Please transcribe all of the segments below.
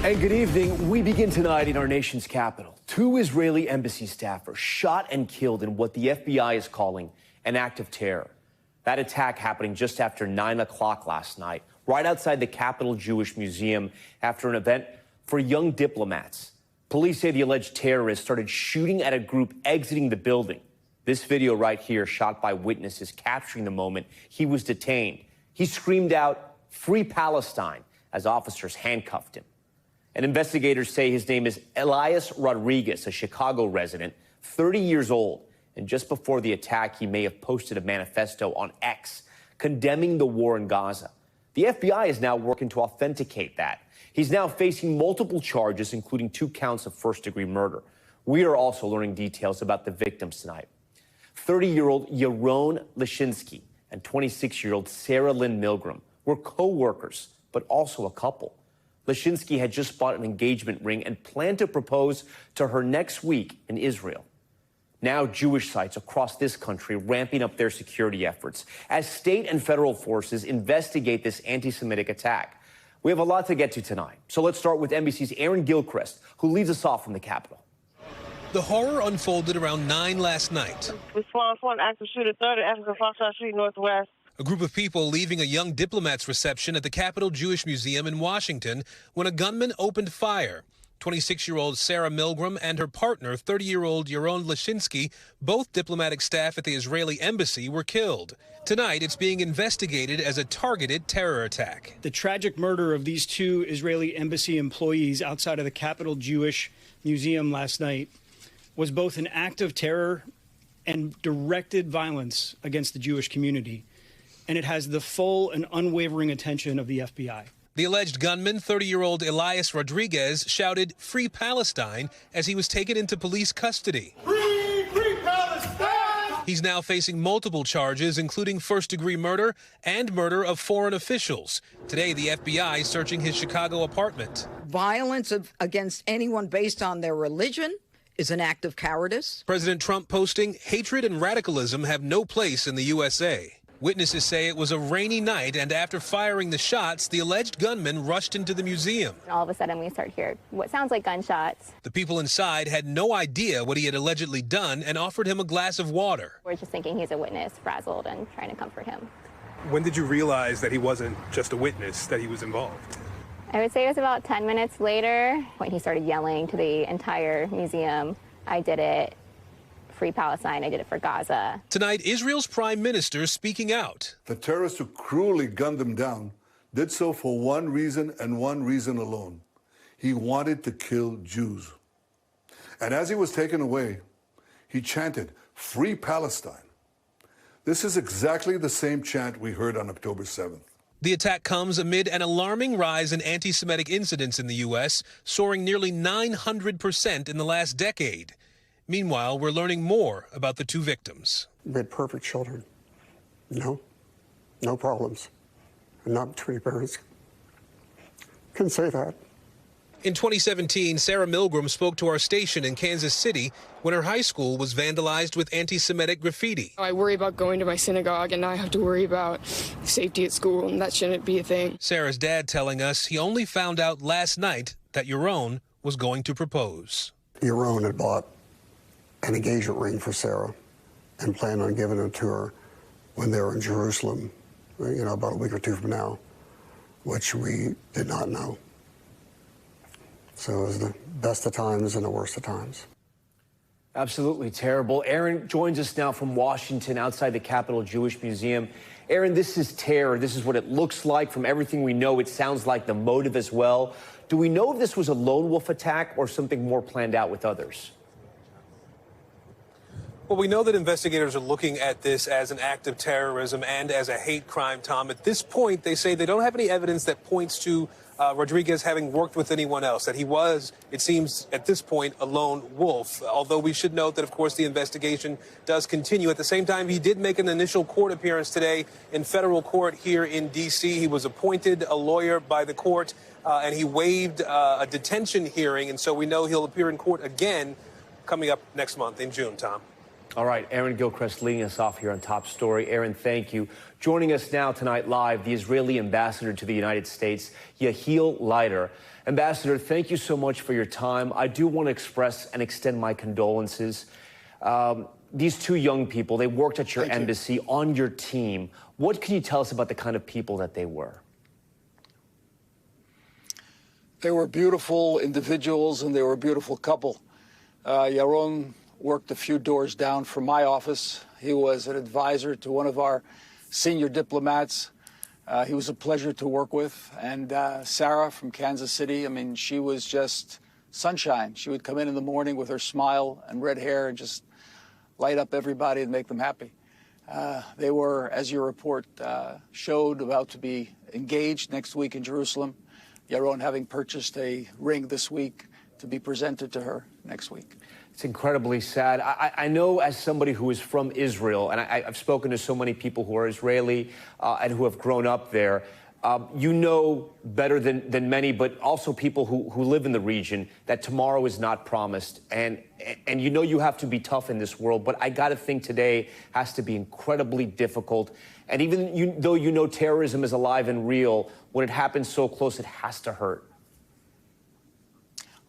And good evening. We begin tonight in our nation's capital. 2 Israeli embassy staffers shot and killed in what the FBI is calling an act of terror. That attack happening just after 9 o'clock last night, right outside the Capitol Jewish Museum after an event for young diplomats. Police say the alleged terrorists started shooting at a group exiting the building. This video right here, shot by witnesses, capturing the moment he was detained. He screamed out, "Free Palestine," as officers handcuffed him. And investigators say his name is Elias Rodriguez, a Chicago resident, 30 years old. And just before the attack, he may have posted a manifesto on X condemning the war in Gaza. The FBI is now working to authenticate that. He's now facing multiple charges, including 2 counts of first-degree murder. We are also learning details about the victims tonight. 30-year-old Yaron Lashinsky and 26-year-old Sarah Lynn Milgram were co-workers, but also a couple. Lashinsky had just bought an engagement ring and planned to propose to her next week in Israel. Now Jewish sites across this country ramping up their security efforts as state and federal forces investigate this anti-Semitic attack. We have a lot to get to tonight. So let's start with NBC's Aaron Gilchrist, who leads us off from the Capitol. The horror unfolded around 9 last night. Response 1, active shooter 30, Africa Foxtrot Street Northwest. A group of people leaving a young diplomat's reception at the Capitol Jewish Museum in Washington when a gunman opened fire. 26-year-old Sarah Milgram and her partner, 30-year-old Yaron Lashinsky, both diplomatic staff at the Israeli embassy, were killed. Tonight, it's being investigated as a targeted terror attack. The tragic murder of these 2 Israeli embassy employees outside of the Capitol Jewish Museum last night was both an act of terror and directed violence against the Jewish community. And it has the full and unwavering attention of the FBI. The alleged gunman, 30-year-old Elias Rodriguez, shouted, "Free Palestine," as he was taken into police custody. Free Palestine! He's now facing multiple charges, including first-degree murder and murder of foreign officials. Today, the FBI is searching his Chicago apartment. Violence against anyone based on their religion is an act of cowardice. President Trump posting, "Hatred and radicalism have no place in the USA." Witnesses say it was a rainy night, and after firing the shots, the alleged gunman rushed into the museum. All of a sudden, we start hearing what sounds like gunshots. The people inside had no idea what he had allegedly done and offered him a glass of water. We're just thinking he's a witness, frazzled, and trying to comfort him. When did you realize that he wasn't just a witness, that he was involved? I would say it was about 10 minutes later when he started yelling to the entire museum, "I did it. Free Palestine, I did it for Gaza." Tonight, Israel's prime minister speaking out. The terrorists who cruelly gunned him down did so for one reason and one reason alone. He wanted to kill Jews. And as he was taken away, he chanted, "Free Palestine." This is exactly the same chant we heard on October 7th. The attack comes amid an alarming rise in anti-Semitic incidents in the U.S., soaring nearly 900% in the last decade. Meanwhile, we're learning more about the 2 victims. We had perfect children. No problems. Not between parents. Can say that. In 2017, Sarah Milgram spoke to our station in Kansas City when her high school was vandalized with anti-Semitic graffiti. I worry about going to my synagogue, and now I have to worry about safety at school, and that shouldn't be a thing. Sarah's dad telling us he only found out last night that Yaron was going to propose. Yaron had bought an engagement ring for Sarah and planned on giving it to her when they were in Jerusalem, about a week or 2 from now, which we did not know. So it was the best of times and the worst of times. Absolutely terrible. Aaron joins us now from Washington outside the Capitol Jewish Museum. Aaron, this is terror. This is what it looks like. From everything we know, it sounds like the motive as well. Do we know if this was a lone wolf attack or something more planned out with others? Well, we know that investigators are looking at this as an act of terrorism and as a hate crime, Tom. At this point, they say they don't have any evidence that points to Rodriguez having worked with anyone else, that he was, it seems at this point, a lone wolf. Although we should note that, of course, the investigation does continue. At the same time, he did make an initial court appearance today in federal court here in D.C. He was appointed a lawyer by the court, and he waived a detention hearing. And so we know he'll appear in court again coming up next month in June, Tom. All right, Aaron Gilchrist leading us off here on Top Story. Aaron, thank you. Joining us now tonight live, the Israeli ambassador to the United States, Yehiel Leiter. Ambassador, thank you so much for your time. I do want to express and extend my condolences. These two young people, they worked at your embassy, on your team. What can you tell us about the kind of people that they were? They were beautiful individuals, and they were a beautiful couple. Yaron worked a few doors down from my office. He was an advisor to one of our senior diplomats. He was a pleasure to work with. And Sarah from Kansas City, I mean, she was just sunshine. She would come in the morning with her smile and red hair and just light up everybody and make them happy. They were, as your report showed, about to be engaged next week in Jerusalem. Yaron having purchased a ring this week to be presented to her next week. It's incredibly sad. I know, as somebody who is from Israel, and I've spoken to so many people who are Israeli and who have grown up there, you know better than many, but also people who live in the region, that tomorrow is not promised. And you know you have to be tough in this world, but I got to think today has to be incredibly difficult. And even though you know terrorism is alive and real, when it happens so close, it has to hurt.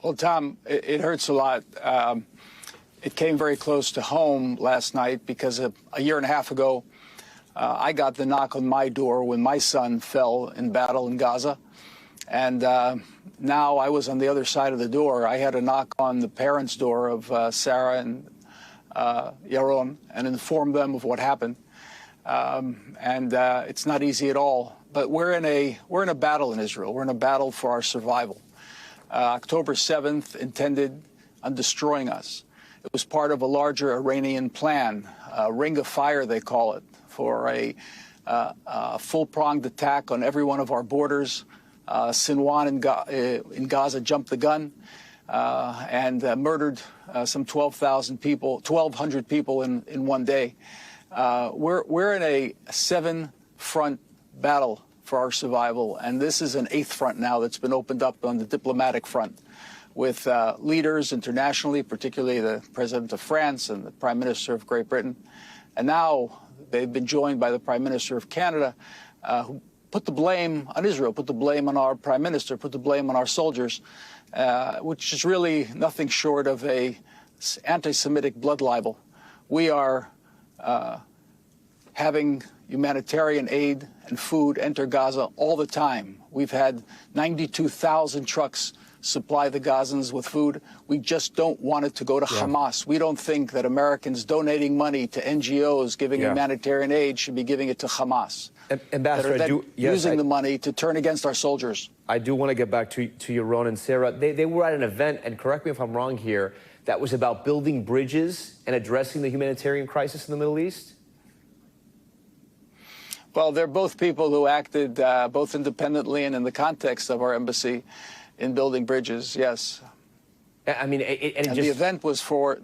Well, Tom, it hurts a lot. It came very close to home last night because a year and a half ago, I got the knock on my door when my son fell in battle in Gaza. And now I was on the other side of the door. I had a knock on the parents' door of Sarah and Yaron and informed them of what happened. It's not easy at all. But we're in a battle in Israel. We're in a battle for our survival. October 7th intended on destroying us. It was part of a larger Iranian plan, Ring of Fire, they call it, for a full-pronged attack on every one of our borders. Sinwan in Gaza jumped the gun and murdered some 1,200 people in one day. We're in a 7-front battle for our survival, and this is an 8th front now that's been opened up on the diplomatic front, with leaders internationally, particularly the President of France and the Prime Minister of Great Britain. And now they've been joined by the Prime Minister of Canada, who put the blame on Israel, put the blame on our Prime Minister, put the blame on our soldiers, which is really nothing short of a anti-Semitic blood libel. We are having humanitarian aid and food enter Gaza all the time. We've had 92,000 trucks supply the Gazans with food. We just don't want it to go to Hamas. We don't think that Americans donating money to NGOs giving humanitarian aid should be giving it to Hamas. Ambassador, using the money to turn against our soldiers. I do want to get back to Yaron and Sarah. They were at an event, and correct me if I'm wrong here, that was about building bridges and addressing the humanitarian crisis in the Middle East? Well, they're both people who acted both independently and in the context of our embassy in building bridges. Yes. I mean, the event was for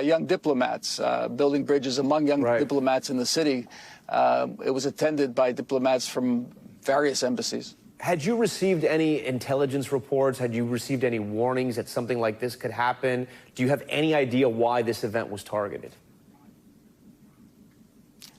young diplomats, building bridges among young diplomats in the city. It was attended by diplomats from various embassies. Had you received any intelligence reports? Had you received any warnings that something like this could happen? Do you have any idea why this event was targeted?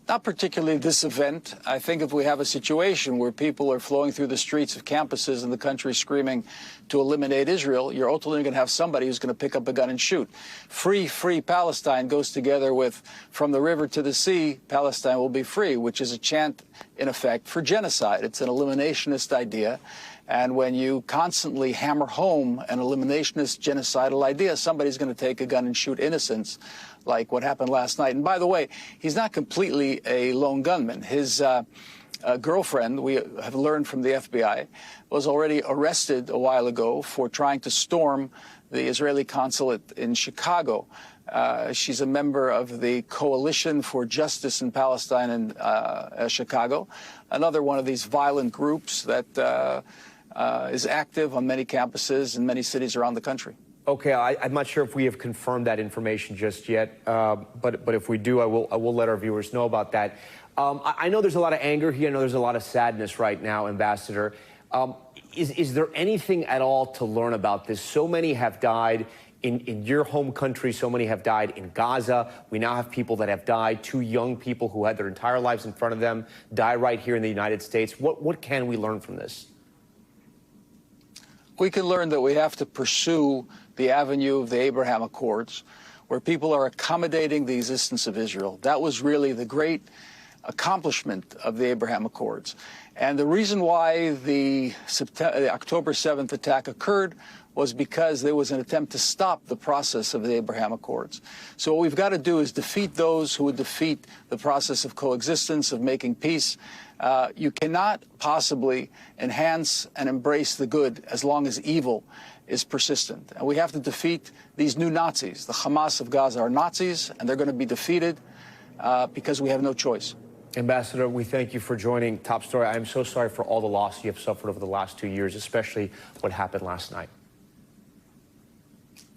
Not particularly this event. I think if we have a situation where people are flowing through the streets of campuses in the country screaming to eliminate Israel, you're ultimately going to have somebody who's going to pick up a gun and shoot. Free Palestine goes together with from the river to the sea, Palestine will be free, which is a chant, in effect, for genocide. It's an eliminationist idea. And when you constantly hammer home an eliminationist genocidal idea, somebody's going to take a gun and shoot innocents, like what happened last night. And by the way, he's not completely a lone gunman. His girlfriend, we have learned from the FBI, was already arrested a while ago for trying to storm the Israeli consulate in Chicago. She's a member of the Coalition for Justice in Palestine in Chicago, another one of these violent groups that is active on many campuses in many cities around the country. Okay, I'm not sure if we have confirmed that information just yet, but if we do, I will let our viewers know about that. I know there's a lot of anger here. I know there's a lot of sadness right now, Ambassador. Is there anything at all to learn about this? So many have died in your home country. So many have died in Gaza. We now have people that have died, 2 young people who had their entire lives in front of them die right here in the United States. What can we learn from this? We can learn that we have to pursue the avenue of the Abraham Accords, where people are accommodating the existence of Israel. That was really the great accomplishment of the Abraham Accords. And the reason why the October 7th attack occurred was because there was an attempt to stop the process of the Abraham Accords. So what we've got to do is defeat those who would defeat the process of coexistence, of making peace. You cannot possibly enhance and embrace the good as long as evil is persistent. And we have to defeat these new Nazis. The Hamas of Gaza are Nazis, and they're going to be defeated because we have no choice. Ambassador, we thank you for joining Top Story. I am so sorry for all the loss you have suffered over the last 2 years, especially what happened last night.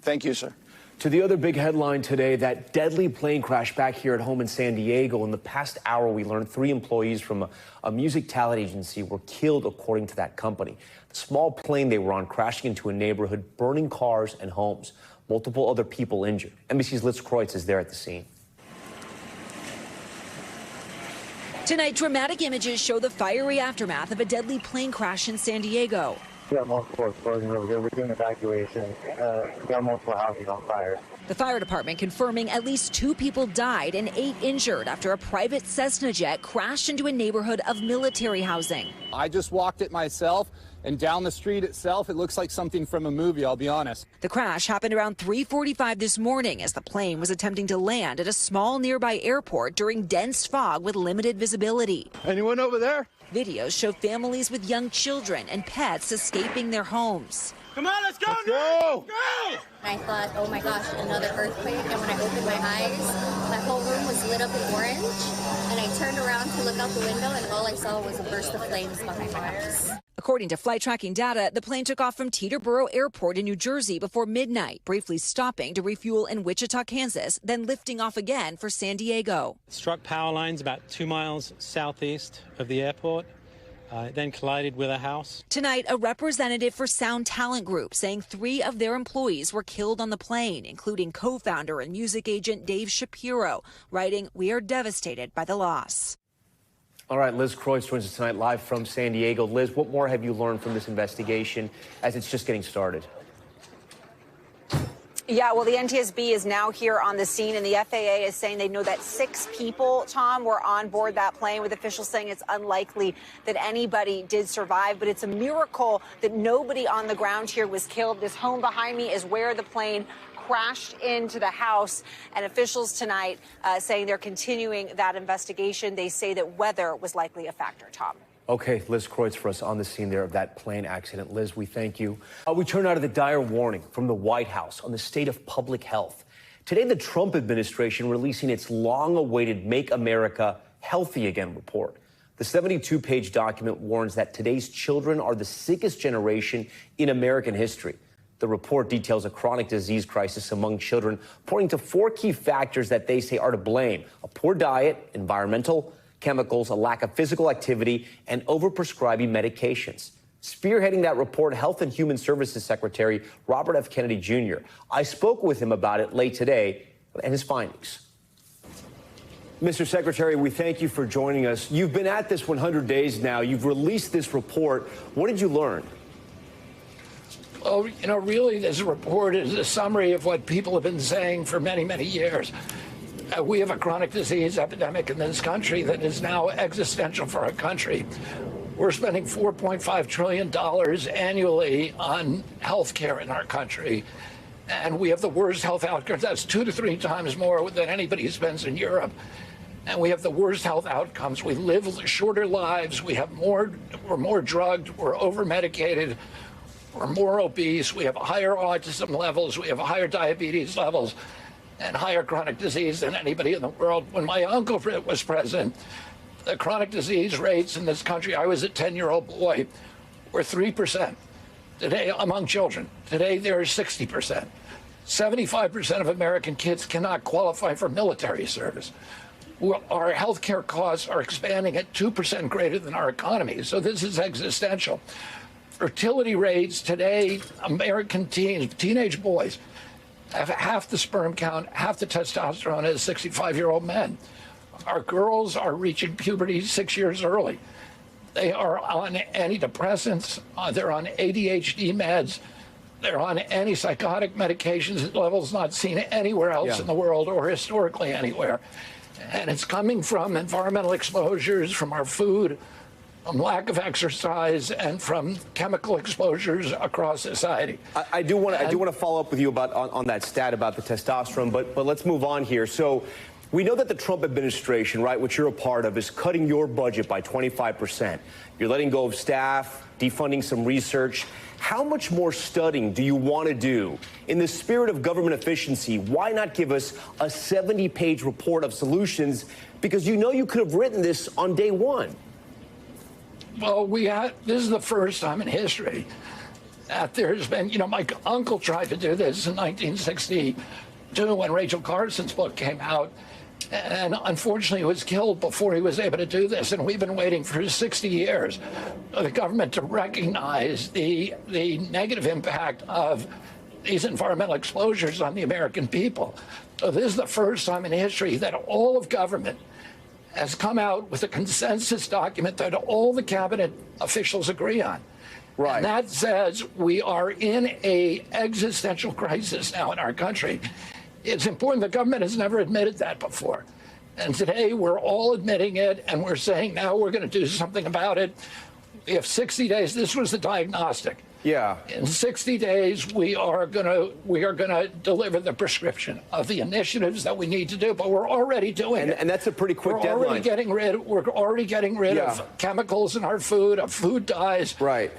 Thank you, sir. To the other big headline today, that deadly plane crash back here at home in San Diego. In the past hour, we learned 3 employees from a music talent agency were killed, according to that company. The small plane they were on crashing into a neighborhood, burning cars and homes. Multiple other people injured. NBC's Liz Kreutz is there at the scene. Tonight, dramatic images show the fiery aftermath of a deadly plane crash in San Diego. We got multiple explosions over here. We're doing evacuation. We got multiple houses on fire. The fire department confirming at least 2 people died and 8 injured after a private Cessna jet crashed into a neighborhood of military housing. I just walked it myself, and down the street itself, it looks like something from a movie, I'll be honest. The crash happened around 3:45 this morning as the plane was attempting to land at a small nearby airport during dense fog with limited visibility. Anyone over there? Videos show families with young children and pets escaping their homes. Come on, let's go! Let's go! I thought, oh my gosh, another earthquake. And when I opened my eyes, my whole room was lit up in orange. And I turned around to look out the window, and all I saw was a burst of flames behind my house. According to flight tracking data, the plane took off from Teterboro Airport in New Jersey before midnight, briefly stopping to refuel in Wichita, Kansas, then lifting off again for San Diego. It struck power lines about 2 miles southeast of the airport. Then collided with a house. Tonight, a representative for Sound Talent Group saying 3 of their employees were killed on the plane, including co-founder and music agent Dave Shapiro, writing, "We are devastated by the loss." All right, Liz Kreutz joins us tonight live from San Diego. Liz, what more have you learned from this investigation as it's just getting started? Yeah, well, the NTSB is now here on the scene, and the FAA is saying they know that 6 people, Tom, were on board that plane, with officials saying it's unlikely that anybody did survive. But it's a miracle that nobody on the ground here was killed. This home behind me is where the plane crashed into the house, and officials tonight saying they're continuing that investigation. They say that weather was likely a factor, Tom. Okay, Liz Kreutz for us on the scene there of that plane accident. Liz, we thank you. We turn now to the dire warning from the White House on the state of public health. Today, the Trump administration releasing its long-awaited Make America Healthy Again report. The 72-page document warns that today's children are the sickest generation in American history. The report details a chronic disease crisis among children, pointing to 4 key factors that they say are to blame: a poor diet, environmental, chemicals, a lack of physical activity, and overprescribing medications. Spearheading that report, Health and Human Services Secretary Robert F. Kennedy Jr. I spoke with him about it late today and his findings. Mr. Secretary, we thank you for joining us. You've been at this 100 days now. You've released this report. What did you learn? Well, you know, really, this report is a summary of what people have been saying for many, many years. We have a chronic disease epidemic in this country that is now existential for our country. We're spending $4.5 trillion annually on health care in our country, and we have the worst health outcomes. That's 2 to 3 times more than anybody spends in Europe. And we have the worst health outcomes. We live shorter lives. We're more drugged. We're over-medicated. We're more obese. We have higher autism levels. We have higher diabetes levels and higher chronic disease than anybody in the world. When my uncle was president, the chronic disease rates in this country, I was a 10-year-old boy, were 3%. Today, among children, today they're 60%. 75% of American kids cannot qualify for military service. Our health care costs are expanding at 2% greater than our economy, so this is existential. Fertility rates today, American teenage boys have half the sperm count, half the testosterone as 65-year-old men. Our girls are reaching puberty 6 years early. They are on antidepressants. They're on ADHD meds. They're on antipsychotic medications at levels not seen anywhere else in the world or historically anywhere. And it's coming from environmental exposures, from our food, from lack of exercise, and from chemical exposures across society. I do want to follow up with you about on that stat about the testosterone, but let's move on here. So we know that the Trump administration, right, which you're a part of, is cutting your budget by 25%. You're letting go of staff, defunding some research. How much more studying do you want to do? In the spirit of government efficiency, why not give us a 70-page report of solutions? Because you know you could have written this on day one. Well, this is the first time in history that there's been, my uncle tried to do this in 1962 when Rachel Carson's book came out, and unfortunately was killed before he was able to do this. And we've been waiting for 60 years for the government to recognize the negative impact of these environmental exposures on the American people. So this is the first time in history that all of government has come out with a consensus document that all the cabinet officials agree on. Right. And that says we are in an existential crisis now in our country. It's important. The government has never admitted that before. And today we're all admitting it, and we're saying now we're going to do something about it. We have 60 days. This was the diagnostic. Yeah. In 60 days, we are going to deliver the prescription of the initiatives that we need to do. But we're already doing it. And that's a pretty quick deadline. We're already getting rid of chemicals in our food, of food dyes. Right.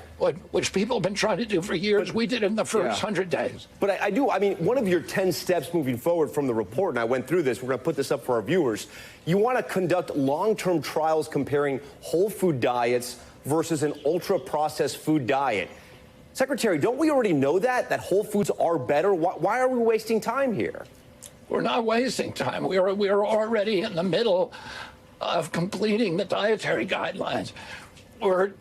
Which people have been trying to do for years. We did it in the first 100 days. But I mean, one of your 10 steps moving forward from the report, and I went through this, we're going to put this up for our viewers. You want to conduct long-term trials comparing whole food diets versus an ultra-processed food diet. Secretary, don't we already know that whole foods are better? Why are we wasting time here? We're not wasting time. We are already in the middle of completing the dietary guidelines. We're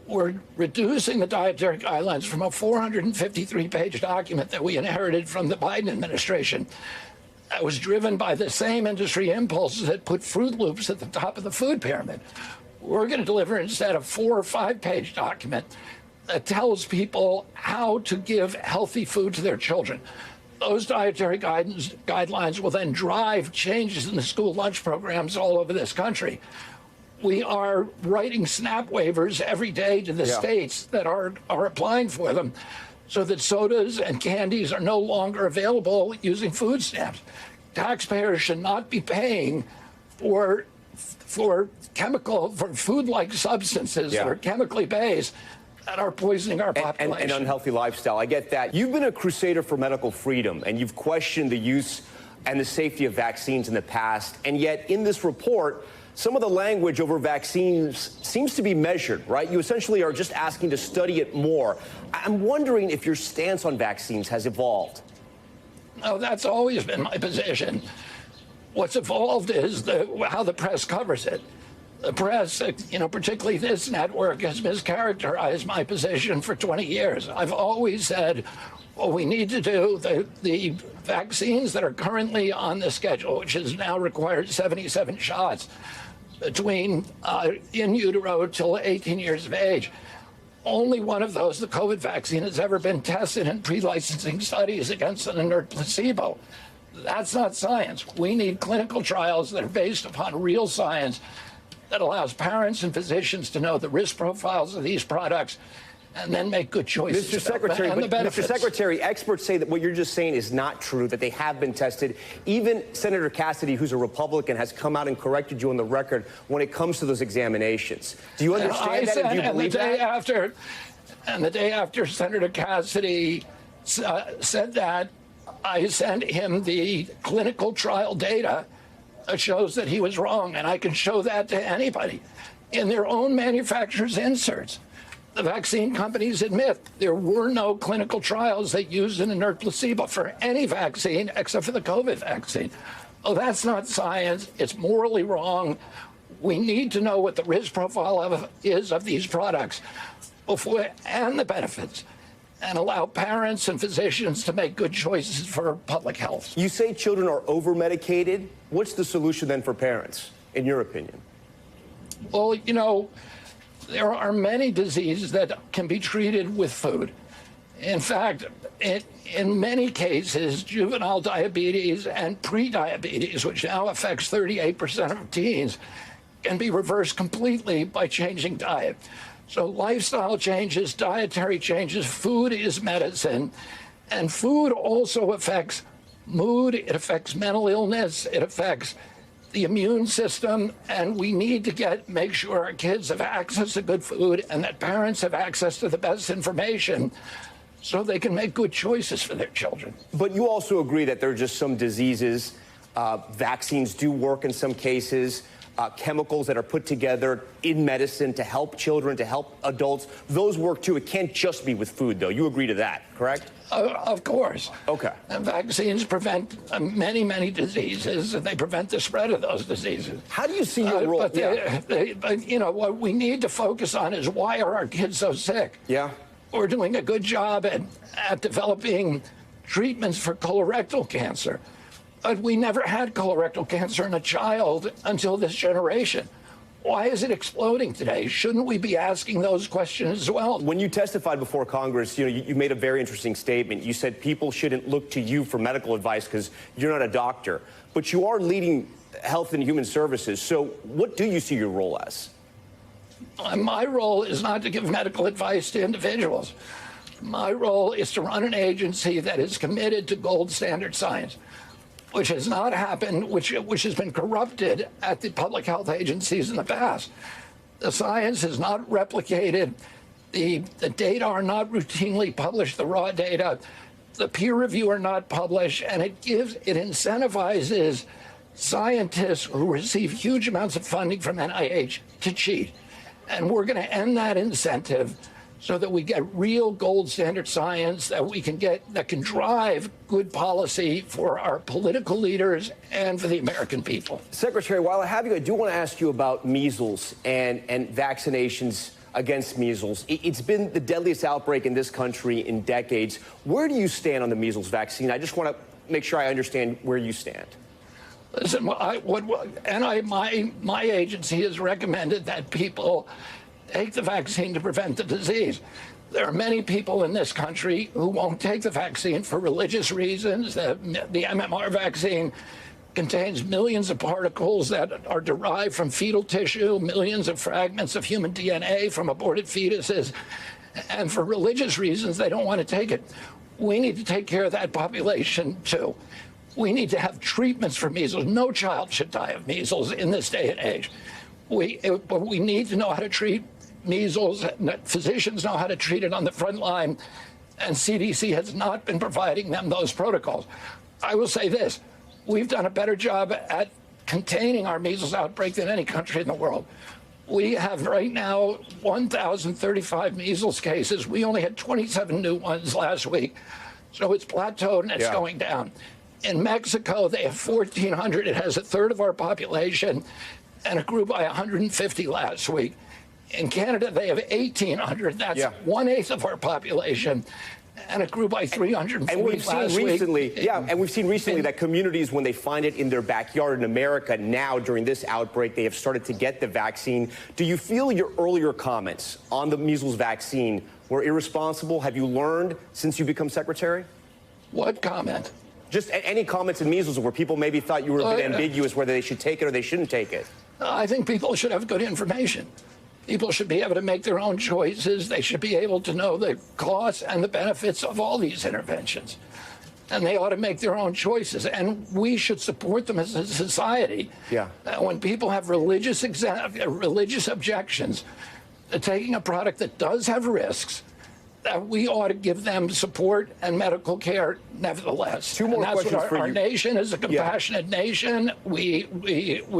reducing the dietary guidelines from a 453-page document that we inherited from the Biden administration that was driven by the same industry impulses that put Fruit Loops at the top of the food pyramid. We're going to deliver instead a 4 or 5-page document that tells people how to give healthy food to their children. Those dietary guidelines will then drive changes in the school lunch programs all over this country. We are writing SNAP waivers every day to the states that are applying for them so that sodas and candies are no longer available using food stamps. Taxpayers should not be paying for food-like substances that are chemically based that are poisoning our population. And unhealthy lifestyle. I get that. You've been a crusader for medical freedom, and you've questioned the use and the safety of vaccines in the past. And yet, in this report, some of the language over vaccines seems to be measured, right? You essentially are just asking to study it more. I'm wondering if your stance on vaccines has evolved. No, that's always been my position. What's evolved is how the press covers it. The press, particularly this network, has mischaracterized my position for 20 years. I've always said what we need to do, the vaccines that are currently on the schedule, which has now required 77 shots between in utero till 18 years of age. Only one of those, the COVID vaccine, has ever been tested in pre-licensing studies against an inert placebo. That's not science. We need clinical trials that are based upon real science that allows parents and physicians to know the risk profiles of these products and then make good choices. Mr. Secretary, experts say that what you're just saying is not true, that they have been tested. Even Senator Cassidy, who's a Republican, has come out and corrected you on the record when it comes to those examinations. Do you understand that? And do you believe that? And the day after Senator Cassidy said that, I sent him the clinical trial data that shows that he was wrong, and I can show that to anybody. In their own manufacturer's inserts, the vaccine companies admit there were no clinical trials that used an inert placebo for any vaccine except for the COVID vaccine. Oh, that's not science. It's morally wrong. We need to know what the risk profile is of these products and the benefits. and allow parents and physicians to make good choices for public health. You say children are over-medicated. What's the solution then for parents, in your opinion? Well, you know, there are many diseases that can be treated with food. In fact, in many cases, juvenile diabetes and prediabetes, which now affects 38% of teens, can be reversed completely by changing diet. So lifestyle changes, dietary changes, food is medicine. And food also affects mood, it affects mental illness, it affects the immune system, and we need to make sure our kids have access to good food and that parents have access to the best information so they can make good choices for their children. But you also agree that there are just some diseases, vaccines do work in some cases, chemicals that are put together in medicine to help children, to help adults, those work too. It can't just be with food, though. You agree to that, correct? Of course. Okay. And vaccines prevent many, many diseases, and they prevent the spread of those diseases. How do you see your role? But, you know, what we need to focus on is why are our kids so sick? Yeah. We're doing a good job at developing treatments for colorectal cancer. But we never had colorectal cancer in a child until this generation. Why is it exploding today? Shouldn't we be asking those questions as well? When you testified before Congress, you made a very interesting statement. You said people shouldn't look to you for medical advice because you're not a doctor. But you are leading Health and Human Services. So what do you see your role as? My role is not to give medical advice to individuals. My role is to run an agency that is committed to gold standard science, which has not happened, which has been corrupted at the public health agencies in the past. The science is not replicated. The data are not routinely published, the raw data. The peer review are not published, and it incentivizes scientists who receive huge amounts of funding from NIH to cheat. And we're going to end that incentive so that we get real gold standard science that can drive good policy for our political leaders and for the American people. Secretary, while I have you, I do want to ask you about measles and vaccinations against measles. It's been the deadliest outbreak in this country in decades. Where do you stand on the measles vaccine? I just want to make sure I understand where you stand. Listen, my agency has recommended that people take the vaccine to prevent the disease. There are many people in this country who won't take the vaccine for religious reasons. The MMR vaccine contains millions of particles that are derived from fetal tissue, millions of fragments of human DNA from aborted fetuses. And for religious reasons, they don't want to take it. We need to take care of that population, too. We need to have treatments for measles. No child should die of measles in this day and age. But we need to know how to treat measles. Physicians know how to treat it on the front line, and CDC has not been providing them those protocols. I will say this. We've done a better job at containing our measles outbreak than any country in the world. We have right now 1,035 measles cases. We only had 27 new ones last week. So it's plateaued and it's going down. In Mexico, they have 1,400. It has a third of our population, and it grew by 150 last week. In Canada, they have 1,800. That's 1/8 of our population, and it grew by 340 and we've last seen recently, week. and we've seen recently that communities, when they find it in their backyard in America now during this outbreak, they have started to get the vaccine. Do you feel your earlier comments on the measles vaccine were irresponsible? Have you learned since you become secretary? What comment? Just any comments in measles where people maybe thought you were a bit ambiguous whether they should take it or they shouldn't take it? I think people should have good information. People should be able to make their own choices. They should be able to know the costs and the benefits of all these interventions. And they ought to make their own choices. And we should support them as a society. Yeah. When people have religious objections to taking a product that does have risks, that we ought to give them support and medical care nevertheless. Two more questions what for you. Our nation is a compassionate nation. We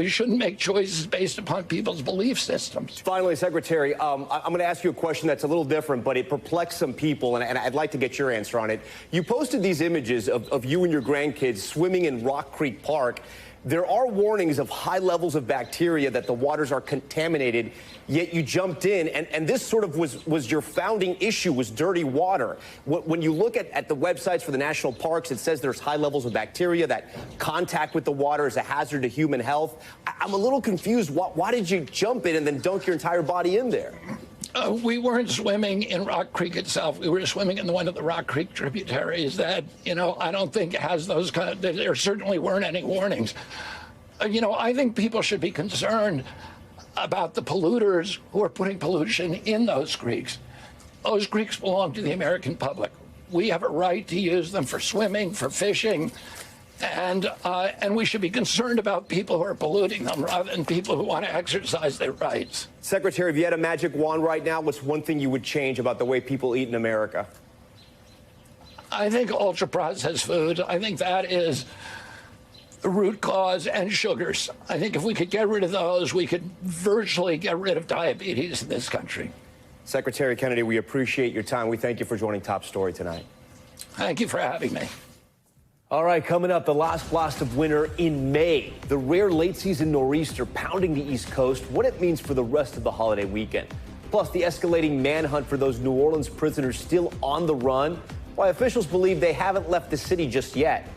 shouldn't make choices based upon people's belief systems. Finally, Secretary, I'm going to ask you a question that's a little different, but it perplexed some people, and I'd like to get your answer on it. You posted these images of you and your grandkids swimming in Rock Creek Park, There are warnings of high levels of bacteria, that the waters are contaminated, yet you jumped in, and this sort of was your founding issue, was dirty water. When you look at the websites for the national parks, it says there's high levels of bacteria, that contact with the water is a hazard to human health. I'm a little confused. Why did you jump in and then dunk your entire body in there? We weren't swimming in Rock Creek itself. We were swimming in one of the Rock Creek tributaries that, I don't think has those kind of, there certainly weren't any warnings. I think people should be concerned about the polluters who are putting pollution in those creeks. Those creeks belong to the American public. We have a right to use them for swimming, for fishing, and we should be concerned about people who are polluting them rather than people who want to exercise their rights. Secretary, if you had a magic wand right now, what's one thing you would change about the way people eat in America? I think ultra-processed food, I think that is the root cause, and sugars. I think if we could get rid of those, we could virtually get rid of diabetes in this country. Secretary Kennedy, we appreciate your time. We thank you for joining Top Story tonight. Thank you for having me. All right, coming up, the last blast of winter in May. The rare late-season nor'easter pounding the East Coast, what it means for the rest of the holiday weekend. Plus, the escalating manhunt for those New Orleans prisoners still on the run, why officials believe they haven't left the city just yet.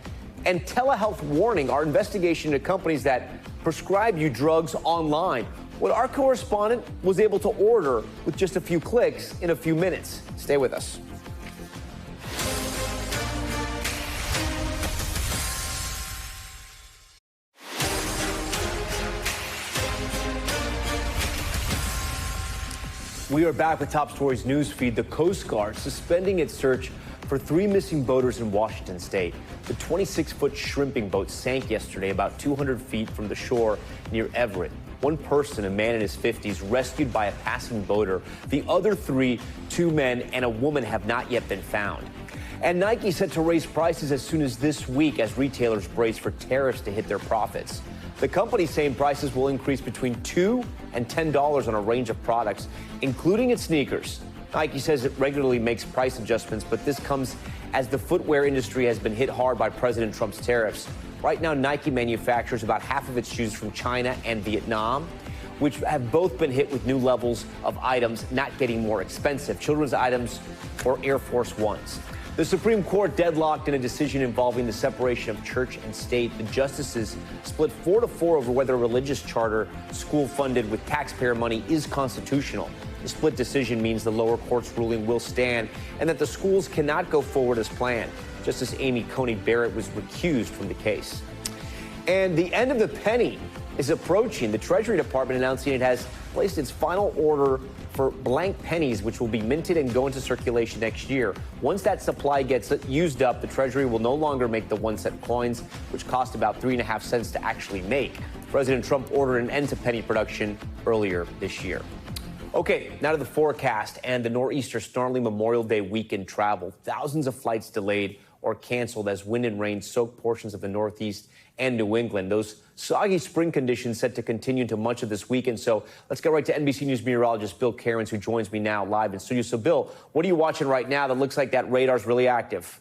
And telehealth warning, our investigation into companies that prescribe you drugs online. What our correspondent was able to order with just a few clicks in a few minutes. Stay with us. We are back with Top Story's news feed. The Coast Guard suspending its search for 3 missing boaters in Washington state. The 26-foot shrimping boat sank yesterday about 200 feet from the shore near Everett. One person, a man in his 50s, rescued by a passing boater. The other 3, 2 men and a woman, have not yet been found. And Nike set to raise prices as soon as this week as retailers brace for tariffs to hit their profits. The company saying prices will increase between $2 and $10 on a range of products, including its sneakers. Nike says it regularly makes price adjustments, but this comes as the footwear industry has been hit hard by President Trump's tariffs. Right now, Nike manufactures about half of its shoes from China and Vietnam, which have both been hit with new levels of items not getting more expensive, children's items or Air Force Ones. The Supreme Court deadlocked in a decision involving the separation of church and state. The justices split 4-4 over whether a religious charter school funded with taxpayer money is constitutional. The split decision means the lower court's ruling will stand and that the schools cannot go forward as planned. Justice Amy Coney Barrett was recused from the case. And the end of the penny is approaching. The Treasury Department announcing it has placed its final order for blank pennies, which will be minted and go into circulation next year. Once that supply gets used up, the Treasury will no longer make the 1-cent coins, which cost about 3.5 cents to actually make. President Trump ordered an end to penny production earlier this year. Okay, now to the forecast and the nor'easter snarling Memorial Day weekend travel. Thousands of flights delayed or canceled as wind and rain soaked portions of the Northeast and New England. Those soggy spring conditions set to continue into much of this weekend. So let's get right to NBC News meteorologist Bill Cairns, who joins me now live in studio. So, Bill, what are you watching right now that looks like that radar's really active?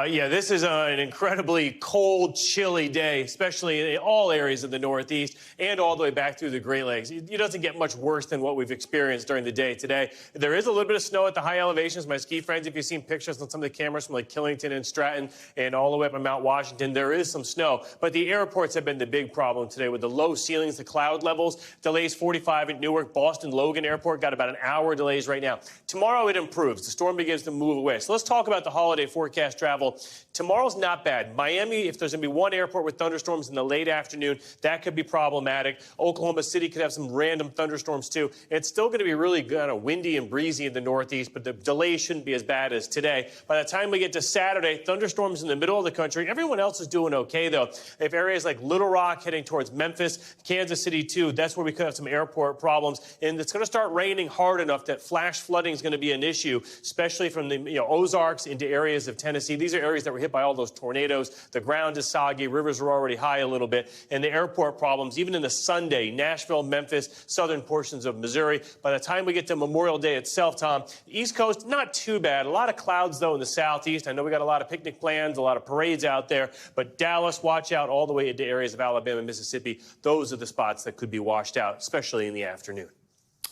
Yeah, this is an incredibly cold, chilly day, especially in all areas of the Northeast and all the way back through the Great Lakes. It doesn't get much worse than what we've experienced during the day today. There is a little bit of snow at the high elevations. My ski friends, if you've seen pictures on some of the cameras from like Killington and Stratton and all the way up in Mount Washington, there is some snow. But the airports have been the big problem today with the low ceilings, the cloud levels. Delays 45 at Newark, Boston, Logan Airport got about an hour delays right now. Tomorrow it improves. The storm begins to move away. So let's talk about the holiday forecast travel. Tomorrow's not bad. Miami, if there's going to be one airport with thunderstorms in the late afternoon, that could be problematic. Oklahoma City could have some random thunderstorms, too. It's still going to be really kind of windy and breezy in the Northeast, but the delays shouldn't be as bad as today. By the time we get to Saturday, thunderstorms in the middle of the country. Everyone else is doing okay, though. If areas like Little Rock heading towards Memphis, Kansas City, too, that's where we could have some airport problems. And it's going to start raining hard enough that flash flooding is going to be an issue, especially from the Ozarks into areas of Tennessee. These These are areas that were hit by all those tornadoes. The ground is soggy. Rivers are already high a little bit. And the airport problems, even in the Sunday, Nashville, Memphis, southern portions of Missouri. By the time we get to Memorial Day itself, Tom, the East Coast, not too bad. A lot of clouds, though, in the southeast. I know we got a lot of picnic plans, a lot of parades out there. But Dallas, watch out all the way into areas of Alabama and Mississippi. Those are the spots that could be washed out, especially in the afternoon.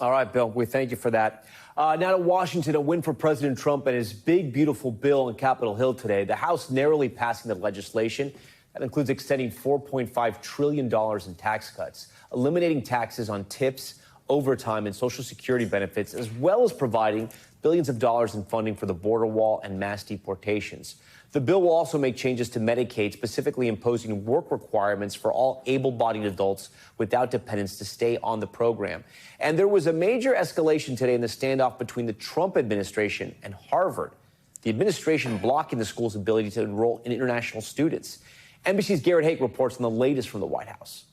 All right, Bill, we thank you for that. Now to Washington, a win for President Trump and his big, beautiful bill on Capitol Hill today. The House narrowly passing the legislation. That includes extending $4.5 trillion in tax cuts, eliminating taxes on tips, overtime, and Social Security benefits, as well as providing billions of dollars in funding for the border wall and mass deportations. The bill will also make changes to Medicaid, specifically imposing work requirements for all able-bodied adults without dependents to stay on the program. And there was a major escalation today in the standoff between the Trump administration and Harvard, the administration blocking the school's ability to enroll in international students. NBC's Garrett Hake reports on the latest from the White House.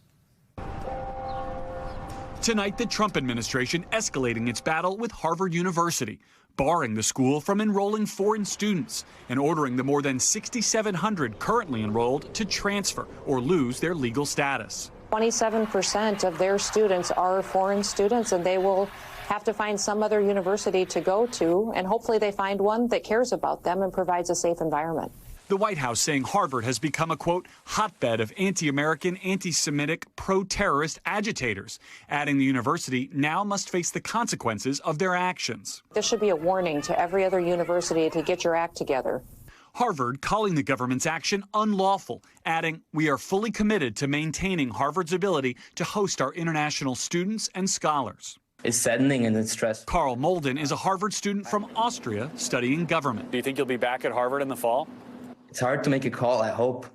Tonight, the Trump administration escalating its battle with Harvard University, barring the school from enrolling foreign students and ordering the more than 6,700 currently enrolled to transfer or lose their legal status. 27% of their students are foreign students, and they will have to find some other university to go to, and hopefully they find one that cares about them and provides a safe environment. The White House saying Harvard has become a, quote, hotbed of anti-American, anti-Semitic, pro-terrorist agitators, adding the university now must face the consequences of their actions. This should be a warning to every other university to get your act together. Harvard calling the government's action unlawful, adding, we are fully committed to maintaining Harvard's ability to host our international students and scholars. It's saddening and it's stressful. Carl Molden is a Harvard student from Austria studying government. Do you think you'll be back at Harvard in the fall? It's hard to make a call, I hope.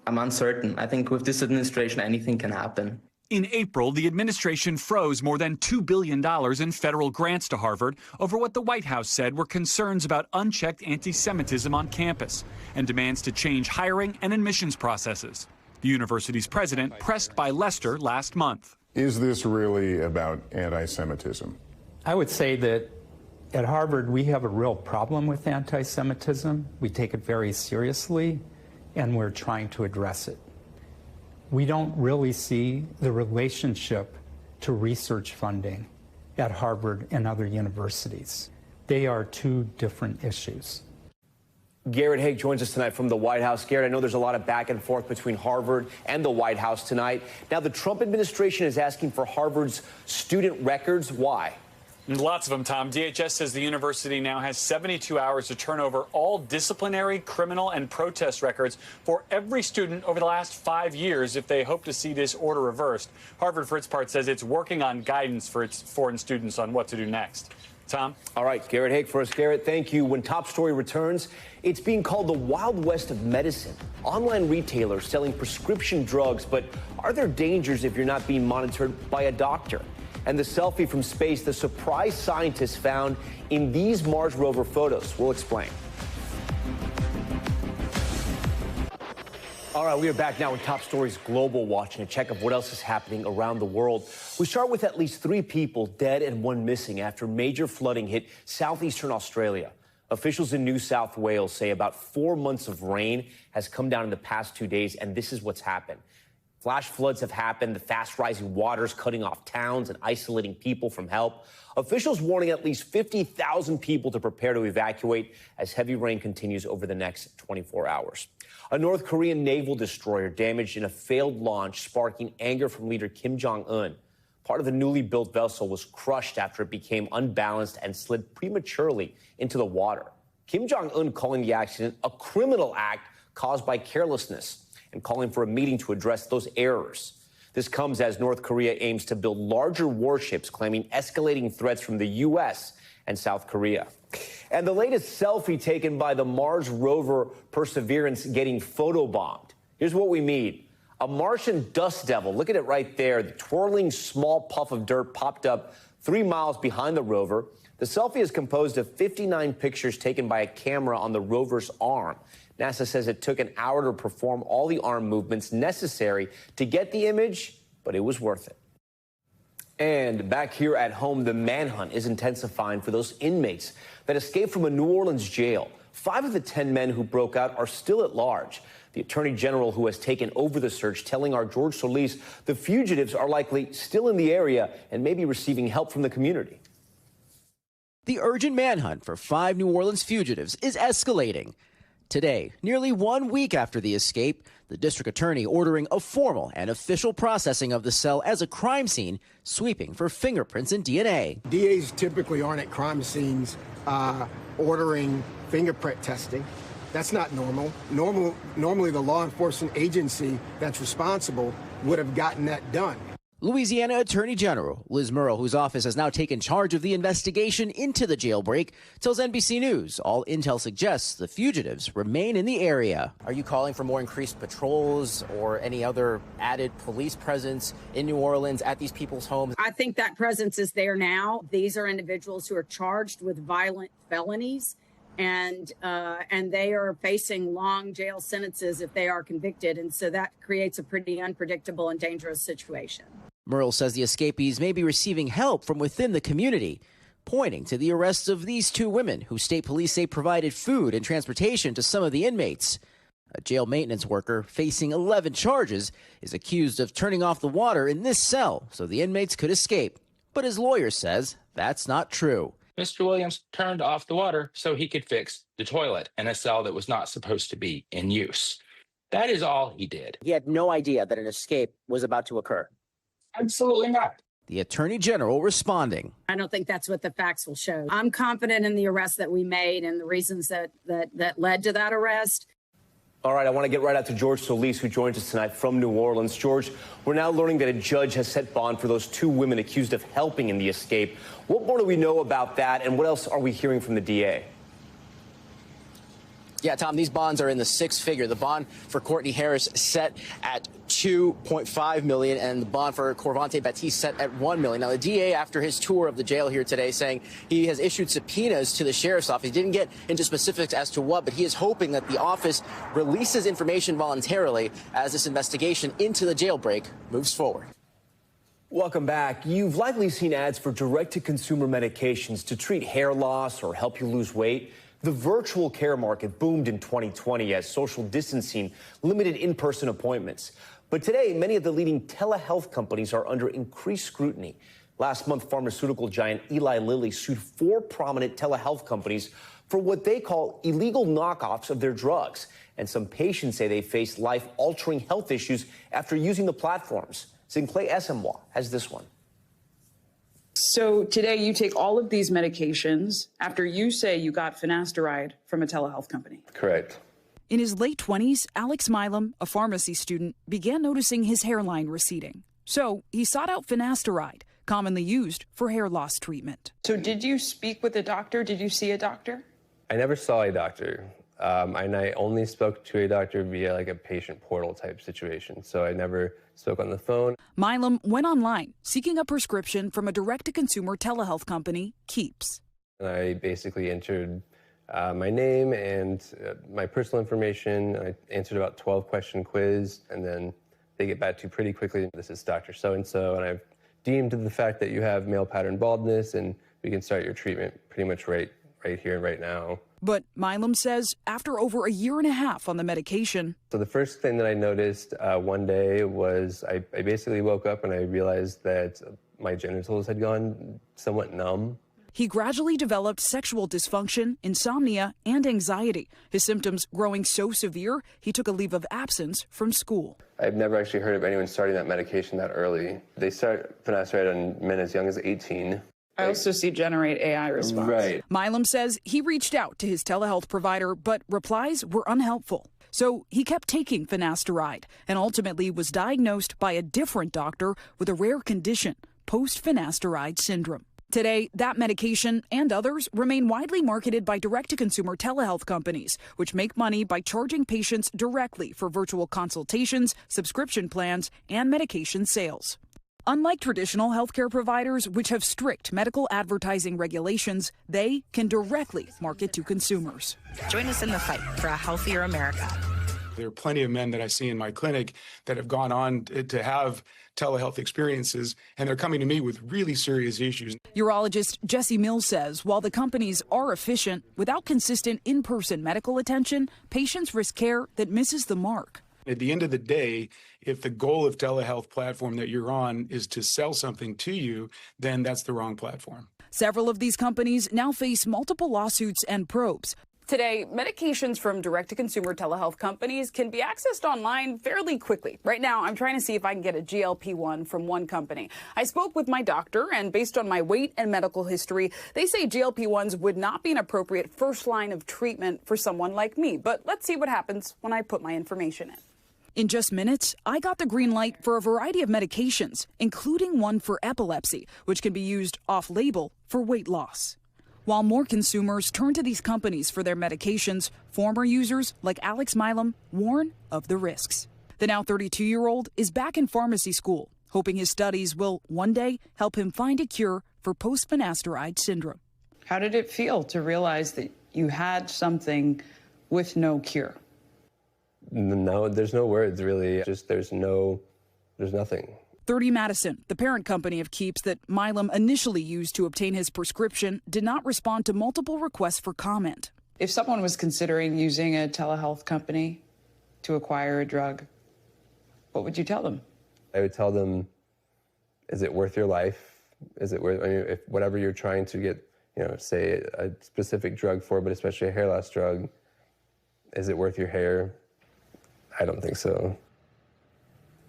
I'm uncertain. I think with this administration, anything can happen. In April, the administration froze more than $2 billion in federal grants to Harvard over what the White House said were concerns about unchecked anti-Semitism on campus and demands to change hiring and admissions processes. The university's president pressed by Lester last month. Is this really about anti-Semitism? I would say that at Harvard, we have a real problem with anti-Semitism. We take it very seriously, and we're trying to address it. We don't really see the relationship to research funding at Harvard and other universities. They are two different issues. Garrett Hake joins us tonight from the White House. Garrett, I know there's a lot of back and forth between Harvard and the White House tonight. Now, the Trump administration is asking for Harvard's student records. Why? Lots of them, Tom. DHS says the university now has 72 hours to turn over all disciplinary, criminal, and protest records for every student over the last 5 years if they hope to see this order reversed. Harvard, for its part, says it's working on guidance for its foreign students on what to do next. Tom? All right, Garrett Hake for us. Garrett, thank you. When Top Story returns, it's being called the Wild West of medicine. Online retailers selling prescription drugs, but are there dangers if you're not being monitored by a doctor? And the selfie from space, the surprise scientists found in these Mars rover photos. We'll explain. All right, we are back now with Top Stories Global, watching a check of what else is happening around the world. We start with at least 3 people dead and 1 missing after major flooding hit southeastern Australia. Officials in New South Wales say about 4 months of rain has come down in the past 2 days, and this is what's happened. Flash floods have happened, the fast-rising waters cutting off towns and isolating people from help. Officials warning at least 50,000 people to prepare to evacuate as heavy rain continues over the next 24 hours. A North Korean naval destroyer damaged in a failed launch, sparking anger from leader Kim Jong-un. Part of the newly built vessel was crushed after it became unbalanced and slid prematurely into the water. Kim Jong-un calling the accident a criminal act caused by carelessness, and calling for a meeting to address those errors. This comes as North Korea aims to build larger warships, claiming escalating threats from the U.S. and South Korea. And the latest selfie taken by the Mars rover Perseverance getting photobombed. Here's what we mean. A Martian dust devil, look at it right there. The twirling small puff of dirt popped up 3 miles behind the rover. The selfie is composed of 59 pictures taken by a camera on the rover's arm. NASA says it took an hour to perform all the arm movements necessary to get the image, but it was worth it. And back here at home, the manhunt is intensifying for those inmates that escaped from a New Orleans jail 5 of the 10 men who broke out are still at large. The Attorney General, who has taken over the search, telling our George Solis the fugitives are likely still in the area and may be receiving help from the community. The urgent manhunt for 5 New Orleans fugitives is escalating. Today, nearly 1 week after the escape, the district attorney ordering a formal and official processing of the cell as a crime scene, sweeping for fingerprints and DNA. DAs typically aren't at crime scenes ordering fingerprint testing. That's not normal. Normally, the law enforcement agency that's responsible would have gotten that done. Louisiana Attorney General Liz Murrill, whose office has now taken charge of the investigation into the jailbreak, tells NBC News all intel suggests the fugitives remain in the area. Are you calling for more increased patrols or any other added police presence in New Orleans at these people's homes? I think that presence is there now. These are individuals who are charged with violent felonies, and they are facing long jail sentences if they are convicted. And so that creates a pretty unpredictable and dangerous situation. Murrill says the escapees may be receiving help from within the community, pointing to the arrests of these 2 women who state police say provided food and transportation to some of the inmates. A jail maintenance worker facing 11 charges is accused of turning off the water in this cell so the inmates could escape. But his lawyer says that's not true. Mr. Williams turned off the water so he could fix the toilet in a cell that was not supposed to be in use. That is all he did. He had no idea that an escape was about to occur. Absolutely not. The Attorney General responding. I don't think that's what the facts will show. I'm confident in the arrest that we made and the reasons that led to that arrest. All right, I want to get right out to George Solis, who joins us tonight from New Orleans. George, we're now learning that a judge has set bond for those 2 women accused of helping in the escape. What more do we know about that, and what else are we hearing from the DA? Yeah, Tom, these bonds are in the 6-figure. The bond for Courtney Harris set at $2.5 million, and the bond for Corvante Batiste set at $1 million. Now, the DA, after his tour of the jail here today, saying he has issued subpoenas to the sheriff's office. He didn't get into specifics as to what, but he is hoping that the office releases information voluntarily as this investigation into the jailbreak moves forward. Welcome back. You've likely seen ads for direct-to-consumer medications to treat hair loss or help you lose weight. The virtual care market boomed in 2020 as social distancing limited in-person appointments. But today, many of the leading telehealth companies are under increased scrutiny. Last month, pharmaceutical giant Eli Lilly sued 4 prominent telehealth companies for what they call illegal knockoffs of their drugs. And some patients say they face life-altering health issues after using the platforms. Sinclair Esamoah has this one. So today you take all of these medications after you say you got finasteride from a telehealth company. Correct. In his late 20s, Alex Milam, a pharmacy student, began noticing his hairline receding. So he sought out finasteride, commonly used for hair loss treatment. So did you speak with a doctor? Did you see a doctor? I never saw a doctor. And I only spoke to a doctor via like a patient portal type situation. So I never spoke on the phone. Milam went online seeking a prescription from a direct-to-consumer telehealth company, Keeps. And I basically entered my name and my personal information. I answered about 12-question quiz, and then they get back to you pretty quickly. This is Dr. So-and-so, and I've deemed the fact that you have male pattern baldness, and we can start your treatment pretty much right here and right now. But Milam says after over a year and a half on the medication. So the first thing that I noticed one day was I basically woke up and I realized that my genitals had gone somewhat numb. He gradually developed sexual dysfunction, insomnia, and anxiety. His symptoms growing so severe, he took a leave of absence from school. I've never actually heard of anyone starting that medication that early. They start finasteride on men as young as 18. I also see generate AI response. Right. Milam says he reached out to his telehealth provider, but replies were unhelpful. So he kept taking finasteride and ultimately was diagnosed by a different doctor with a rare condition, post-finasteride syndrome. Today, that medication and others remain widely marketed by direct-to-consumer telehealth companies, which make money by charging patients directly for virtual consultations, subscription plans, and medication sales. Unlike traditional healthcare providers, which have strict medical advertising regulations, they can directly market to consumers. Join us in the fight for a healthier America. There are plenty of men that I see in my clinic that have gone on to have telehealth experiences, and they're coming to me with really serious issues. Urologist Jesse Mills says while the companies are efficient, without consistent in-person medical attention, patients risk care that misses the mark. At the end of the day, if the goal of telehealth platform that you're on is to sell something to you, then that's the wrong platform. Several of these companies now face multiple lawsuits and probes. Today, medications from direct-to-consumer telehealth companies can be accessed online fairly quickly. Right now, I'm trying to see if I can get a GLP-1 from one company. I spoke with my doctor, and based on my weight and medical history, they say GLP-1s would not be an appropriate first line of treatment for someone like me. But let's see what happens when I put my information in. In just minutes, I got the green light for a variety of medications, including one for epilepsy, which can be used off-label for weight loss. While more consumers turn to these companies for their medications, former users like Alex Milam warn of the risks. The now 32-year-old is back in pharmacy school, hoping his studies will one day help him find a cure for post-finasteride syndrome. How did it feel to realize that you had something with no cure? No, there's no words, really. Just there's nothing. 30 Madison, the parent company of Keeps that Milam initially used to obtain his prescription, did not respond to multiple requests for comment. If someone was considering using a telehealth company to acquire a drug, what would you tell them? I would tell them, is it worth your life? Is it worth, if whatever you're trying to get, say a specific drug for, but especially a hair loss drug, is it worth your hair? I don't think so.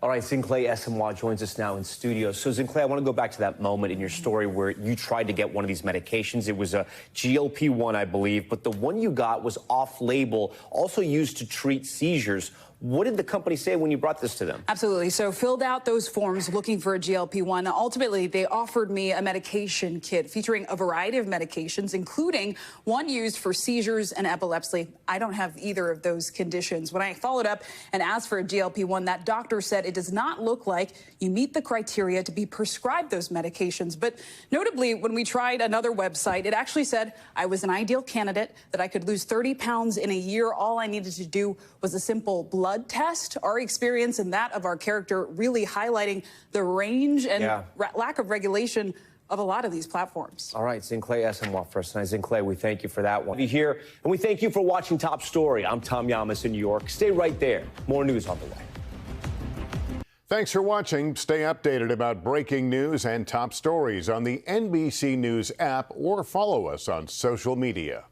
All right, Zinclay Esemwa joins us now in studio. So, Zinclay, I want to go back to that moment in your story where you tried to get one of these medications. It was a GLP-1, I believe, but the one you got was off-label, also used to treat seizures. What did the company say when you brought this to them? Absolutely. So filled out those forms looking for a GLP-1. Ultimately, they offered me a medication kit featuring a variety of medications, including one used for seizures and epilepsy. I don't have either of those conditions. When I followed up and asked for a GLP-1, that doctor said it does not look like you meet the criteria to be prescribed those medications. But notably, when we tried another website, it actually said I was an ideal candidate, that I could lose 30 pounds in a year. All I needed to do was a simple blood test. Our experience and that of our character really highlighting the range and lack of regulation of a lot of these platforms. All right, Zinclay Esemwa first night. Zinclay, we thank you for that one. Here, and we thank you for watching Top Story. I'm Tom Llamas in New York. Stay right there. More news on the way. Thanks for watching. Stay updated about breaking news and top stories on the NBC News app or follow us on social media.